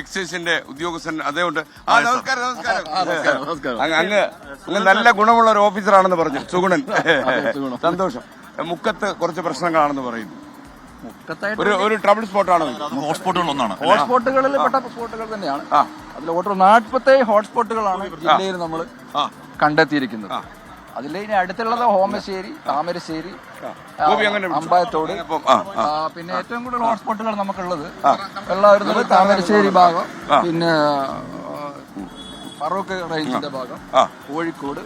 എക്സൈസിന്റെ ഉദ്യോഗസ്ഥൻ അതേകൊണ്ട് നമസ്കാരം. അങ്ങ് നല്ല ഗുണമുള്ള ഒരു ഓഫീസറാണെന്ന് പറഞ്ഞു. സുഗുണൻ, സന്തോഷം. മുക്കത്ത് കുറച്ച് പ്രശ്നങ്ങളാണെന്ന് പറയുന്നു. ഒരു ട്രബിൾ സ്പോട്ടാണ്. ഹോട്ട്സ്പോട്ടുകൾ ഒന്നാണ്. ഹോട്ട്സ്പോട്ടുകളിൽ പെട്ട സ്പോട്ടുകൾ തന്നെയാണ്. അതിൽ 47 ഹോട്ട്സ്പോട്ടുകളാണ് ജില്ലയിൽ നമ്മൾ കണ്ടെത്തിയിരിക്കുന്നത്. അതിൽ ഇനി അടുത്തുള്ളത് ഹോമശ്ശേരി, താമരശ്ശേരി, അമ്പായത്തോട്. പിന്നെ ഏറ്റവും കൂടുതൽ ഹോട്ട്സ്പോട്ടുകൾ നമുക്കുള്ളത് വരുന്നത് താമരശ്ശേരി ഭാഗം, പിന്നെ ഫറൂഖ് റേഞ്ചിന്റെ ഭാഗം, കോഴിക്കോട്,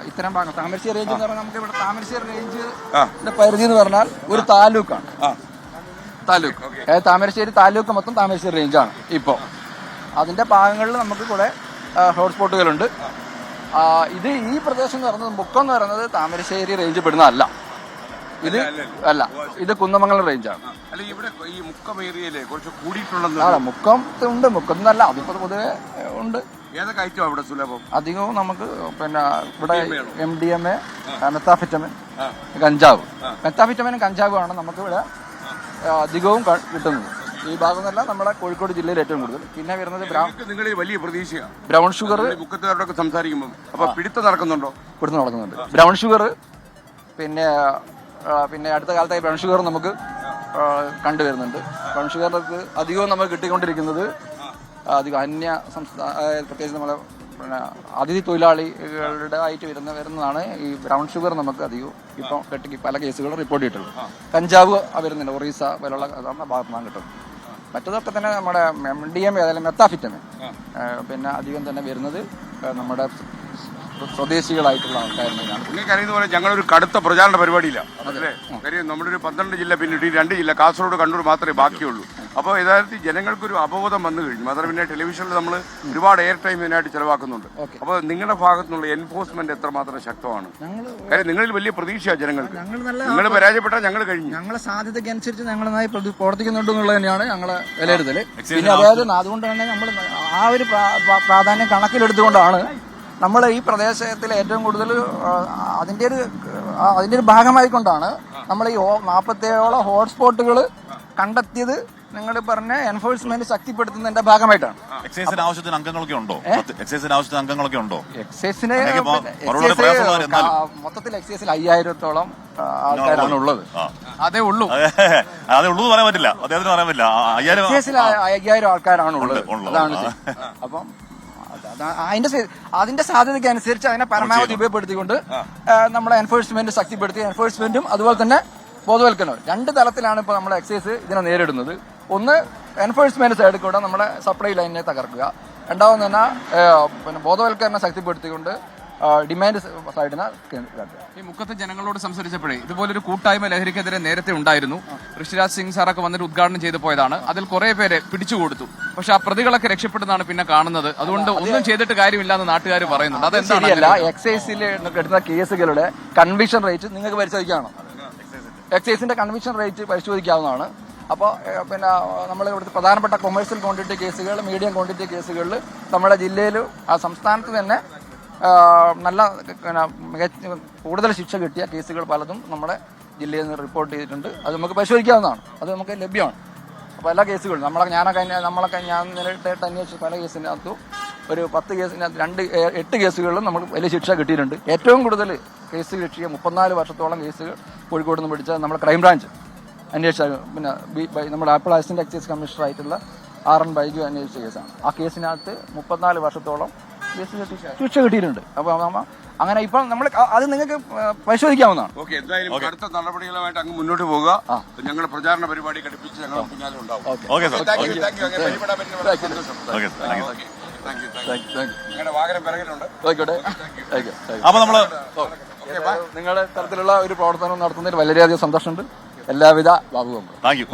ഇത്തരം ഭാഗം. താമരശ്ശേരി റേഞ്ച് എന്ന് പറഞ്ഞാൽ നമുക്ക് ഇവിടെ താമരശ്ശേരി റേഞ്ചിന്റെ പരിധി എന്ന് പറഞ്ഞാൽ ഒരു താലൂക്കാണ്. താമരശ്ശേരി താലൂക്ക് മൊത്തം താമരശ്ശേരി റേഞ്ചാണ്. ഇപ്പോൾ അതിന്റെ ഭാഗങ്ങളിൽ നമുക്ക് കുറെ ഹോട്ട്സ്പോട്ടുകളുണ്ട്. ഇത് ഈ പ്രദേശം എന്ന് പറയുന്നത് മുക്കം എന്ന് പറയുന്നത് താമരശ്ശേരി റേഞ്ച് പെടുന്നതല്ല. ഇത് കുന്നമംഗലം റേഞ്ചാണ്. മുക്കം ഉണ്ട്, മുക്കത്തല്ല, അതിപ്പോ പൊതുവെ ഉണ്ട്. അധികവും നമുക്ക് പിന്നെ ഇവിടെ MDMA, മെത്താഫെറ്റമിൻ, കഞ്ചാവ്. മെത്താഫെറ്റമിനും കഞ്ചാവുമാണ് നമുക്ക് ഇവിടെ അധികവും കിട്ടുന്നത്. ഈ ഭാഗം എന്നല്ല നമ്മുടെ കോഴിക്കോട് ജില്ലയിൽ ഏറ്റവും കൂടുതൽ. പിന്നെ വരുന്നത് വലിയ പ്രതീക്ഷയാണ് ബ്രൗൺ ഷുഗർ. സംസാരിക്കുമ്പോൾ പിടുത്തം നടക്കുന്നുണ്ടോ? പിടുത്തം നടക്കുന്നുണ്ട്. ബ്രൗൺ ഷുഗർ, പിന്നെ അടുത്ത കാലത്തായി ബ്രൗൺ ഷുഗർ നമുക്ക് കണ്ടുവരുന്നുണ്ട്. ബ്രൗൺ ഷുഗറിലേക്ക് അധികവും നമുക്ക് കിട്ടിക്കൊണ്ടിരിക്കുന്നത് അധികം അന്യ സംസ്ഥാന, പ്രത്യേകിച്ച് നമ്മളെ പിന്നെ അതിഥി തൊഴിലാളികളുടെ ആയിട്ട് വരുന്നതാണ് ഈ ബ്രൗൺ ഷുഗർ. നമുക്ക് അധികവും ഇപ്പം പല കേസുകളും റിപ്പോർട്ട് ചെയ്തിട്ടുള്ളൂ. കഞ്ചാവ് വരുന്നുണ്ട്, ഒറീസ പോലുള്ള ഭാഗത്തു നിന്നാണ് കിട്ടുന്നത്. മറ്റതൊക്കെ തന്നെ നമ്മുടെ MDMA അതായത് മെത്താഫെറ്റമിൻ പിന്നെ അധികം തന്നെ വരുന്നത് നമ്മുടെ സ്വദേശികളായിട്ടുള്ള ആൾക്കാരുടെയാണ്. നിങ്ങൾക്കറിയുന്ന പോലെ ഞങ്ങളൊരു കടുത്ത പ്രചാരണ പരിപാടിയില്ല. കാര്യം നമ്മുടെ ഒരു 12 ജില്ല പിന്നിട്ട് 2 ജില്ല കാസർഗോഡ്, കണ്ണൂർ മാത്രമേ ബാക്കിയുള്ളൂ. അപ്പോൾ യഥാർത്ഥത്തിൽ ജനങ്ങൾക്കൊരു അവബോധം വന്നു കഴിഞ്ഞു. മാത്രം പിന്നെ ടെലിവിഷനിൽ നമ്മൾ ഒരുപാട് എയർ ടൈം ഇതിനായിട്ട് ചെലവാക്കുന്നുണ്ട്. അപ്പോൾ നിങ്ങളുടെ ഭാഗത്തു നിന്നുള്ള എൻഫോഴ്സ്മെന്റ് എത്രമാത്രം ശക്തമാണ്? കാര്യം നിങ്ങളിൽ വലിയ പ്രതീക്ഷയാണ് ജനങ്ങൾക്ക്. നിങ്ങൾ പരാജയപ്പെട്ടാൽ ഞങ്ങൾ കഴിഞ്ഞു. ഞങ്ങളെ സാധ്യതയ്ക്ക് അനുസരിച്ച് ഞങ്ങൾ നന്നായി പ്രവർത്തിക്കുന്നുണ്ട് എന്നുള്ളത് തന്നെയാണ് ഞങ്ങളെ വിലയിരുത്തൽ. പിന്നെ അതായത് അതുകൊണ്ട് തന്നെ നമ്മൾ ആ ഒരു പ്രാധാന്യം കണക്കിലെടുത്തുകൊണ്ടാണ് നമ്മൾ ഈ പ്രദേശത്തിൽ ഏറ്റവും കൂടുതൽ അതിന്റെ ഒരു ഭാഗമായിക്കൊണ്ടാണ് നമ്മൾ ഈ 47 ഹോട്ട്സ്പോട്ടുകൾ കണ്ടെത്തിയത്. നിങ്ങൾ പറഞ്ഞ എൻഫോഴ്സ്മെന്റ് ശക്തിപ്പെടുത്തുന്നതിന്റെ ഭാഗമായിട്ടാണ്. എക്സൈസിന് ആവശ്യത്തിന് അംഗങ്ങളൊക്കെ ഉണ്ടോ? എക്സൈസിന് മൊത്തത്തിൽ എക്സൈസിൽ 5000-ഓളം ആൾക്കാരാണ് ഉള്ളത്. അതേ ഉള്ളൂ പറയാൻ പറ്റില്ല. അദ്ദേഹത്തിന് പറയാൻ പറ്റില്ല. എക്സൈസിൽ 5000 ആൾക്കാരാണ് ഉള്ളത്. അതാണ്. അപ്പം അതിന്റെ സാധ്യതയ്ക്ക് അനുസരിച്ച് അതിനെ പരമാവധി ഉപയോഗപ്പെടുത്തിക്കൊണ്ട് നമ്മളെ എൻഫോഴ്സ്മെന്റ് ശക്തിപ്പെടുത്തി, എൻഫോഴ്സ്മെന്റും അതുപോലെ തന്നെ ബോധവൽക്കരണം 2 തലത്തിലാണ് ഇപ്പോൾ നമ്മുടെ എക്സൈസ് ഇതിനെ നേരിടുന്നത്. ഒന്ന്, എൻഫോഴ്സ്മെന്റ് സൈഡിൽ കൂടെ നമ്മുടെ സപ്ലൈ ലൈനിനെ തകർക്കുക. രണ്ടാമത് തന്നെ പിന്നെ ബോധവൽക്കരണം ശക്തിപ്പെടുത്തിക്കൊണ്ട് ഡിമാൻഡ് സൈഡിനെ കേന്ദ്രീകരിക്കുക. ഈ മുക്കത്തെ ജനങ്ങളോട് സംസാരിച്ചപ്പോഴേ ഇതുപോലൊരു കൂട്ടായ്മ ലഹരിക്കെതിരെ നേരത്തെ ഉണ്ടായിരുന്നു. ഋഷിരാജ് സിംഗ് സാറൊക്കെ വന്നിട്ട് ഉദ്ഘാടനം ചെയ്തു പോയതാണ്. അതിൽ കുറെ പേരെ പിടിച്ചു കൊടുത്തു. പക്ഷെ ആ പ്രതികളൊക്കെ രക്ഷപ്പെടുന്നതാണ് പിന്നെ കാണുന്നത്. അതുകൊണ്ട് ഒന്നും ചെയ്തിട്ട് കാര്യമില്ലെന്ന് നാട്ടുകാർ പറയുന്നുണ്ട്. അതെന്താ എക്സൈസിൽ എടുക്കുന്ന കേസുകളുടെ കൺവിക്ഷൻ റേറ്റ് നിങ്ങൾക്ക് പരിശോധിക്കാണോ? എക്സൈസിന്റെ കൺവിക്ഷൻ റേറ്റ് പരിശോധിക്കാവുന്നതാണ്. അപ്പോൾ പിന്നെ നമ്മൾ ഇവിടുത്തെ പ്രധാനപ്പെട്ട കൊമേഴ്സ്യൽ ക്വാണ്ടിറ്റി കേസുകൾ, മീഡിയം ക്വാണ്ടിറ്റി കേസുകളിൽ നമ്മുടെ ജില്ലയിൽ ആ സംസ്ഥാനത്ത് തന്നെ നല്ല കൂടുതൽ ശിക്ഷ കിട്ടിയ കേസുകൾ പലതും നമ്മുടെ ജില്ലയിൽ നിന്ന് റിപ്പോർട്ട് ചെയ്തിട്ടുണ്ട്. അത് നമുക്ക് പരിശോധിക്കാവുന്നതാണ്. അത് നമുക്ക് ലഭ്യമാണ്. അപ്പോൾ എല്ലാ കേസുകളും ഞാൻ നേരിട്ട് അന്വേഷിച്ച പല കേസിനകത്തും ഒരു 10 കേസിനകത്ത് 8 കേസുകളിലും നമുക്ക് വലിയ ശിക്ഷ കിട്ടിയിട്ടുണ്ട്. ഏറ്റവും കൂടുതൽ കേസ് കിട്ടിയ 34 വർഷത്തോളം കേസുകൾ കോഴിക്കോട് നിന്ന് പിടിച്ച നമ്മുടെ ക്രൈംബ്രാഞ്ച് അന്വേഷിച്ച, പിന്നെ നമ്മുടെ ആപ്പിൾ അസിസ്റ്റന്റ് എക്സൈസ് കമ്മീഷണർ ആയിട്ടുള്ള RN ബൈജു അന്വേഷിച്ച കേസാണ്. ആ കേസിനകത്ത് 34 വർഷത്തോളം ശിക്ഷ കിട്ടിയിട്ടുണ്ട്. അപ്പോൾ അങ്ങനെ ഇപ്പം നമ്മൾ അത് നിങ്ങൾക്ക് പരിശോധിക്കാവുന്നതാണ്. എന്തായാലും അടുത്ത നടപടികളുമായിട്ട് അങ്ങ് മുന്നോട്ട് പോകുക. ഞങ്ങളുടെ പ്രചാരണ പരിപാടി ഘടിപ്പിച്ച് ഞങ്ങൾ പിന്നാലെ ഉണ്ടാവും. അപ്പൊ നമ്മള് നിങ്ങളുടെ തരത്തിലുള്ള ഒരു പ്രവർത്തനം നടത്തുന്നതിൽ വളരെയധികം സന്തോഷമുണ്ട്. എല്ലാവിധ ഭാവുകങ്ങളും. Thank you.